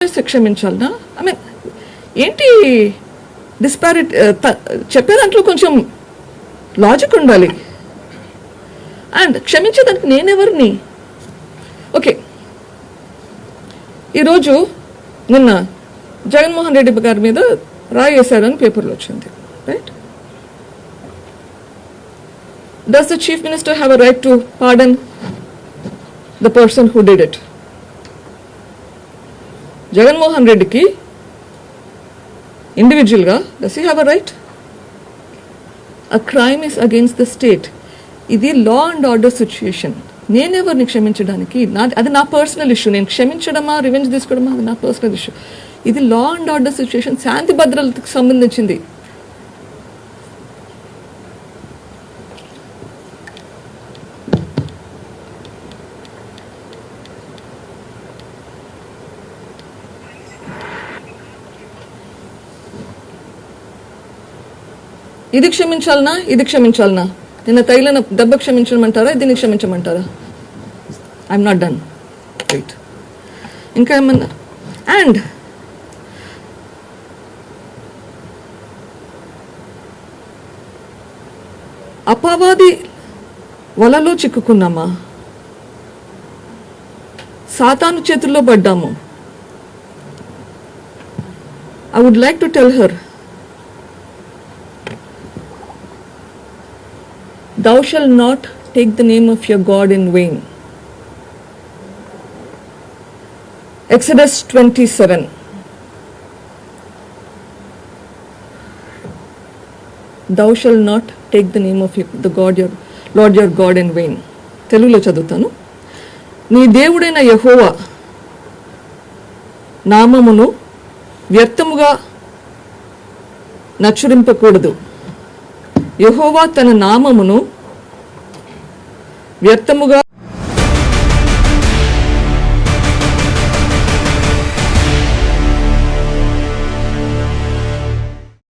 క్షమించాలనా? I mean ఏంటి disparity? చెప్పే దాంట్లో కొంచెం లాజిక్ ఉండాలి. అండ్ క్షమించేదానికి నేనెవరిని? ఓకే, ఈరోజు నిన్న జగన్మోహన్ రెడ్డి గారి మీద రాయి వేశారని పేపర్లో వచ్చింది, right? Does the chief minister have a right to pardon the person who did it? Jaganmohan రెడ్డికి ఇండివిజువల్గా does he have a right? A crime is against the state. ఇది లా అండ్ ఆర్డర్ సిచ్యుయేషన్. నేనెవరిని క్షమించడానికి? అది నా పర్సనల్ ఇష్యూ. నేను క్షమించడమా revenge తీసుకోవడమా అది నా పర్సనల్ ఇష్యూ. ఇది లా అండ్ ఆర్డర్ సిచ్యుయేషన్, శాంతి భద్రతకు సంబంధించింది. ఇది క్షమించాలనా ఇది క్షమించాలనా? నిన్న తైలన దెబ్బ క్షమించమంటారా, దీన్ని క్షమించమంటారా? I'm not done, right? ఇంకా ఏమన్నా? అండ్ అపవాది వలలో చిక్కుకున్నామా? సాతాను చేతుల్లో పడ్డాము. I would like to tell her, thou shalt not take the name of your God in vain. Exodus 27. Thou shalt not take the name of the Lord your God in vain. తెలుగులో చదువుతాను. నీ దేవుడైన యెహోవా నామమును వ్యర్థముగా నచ్చురింపకూడదు. యెహోవా తన నామమును వ్యర్థముగా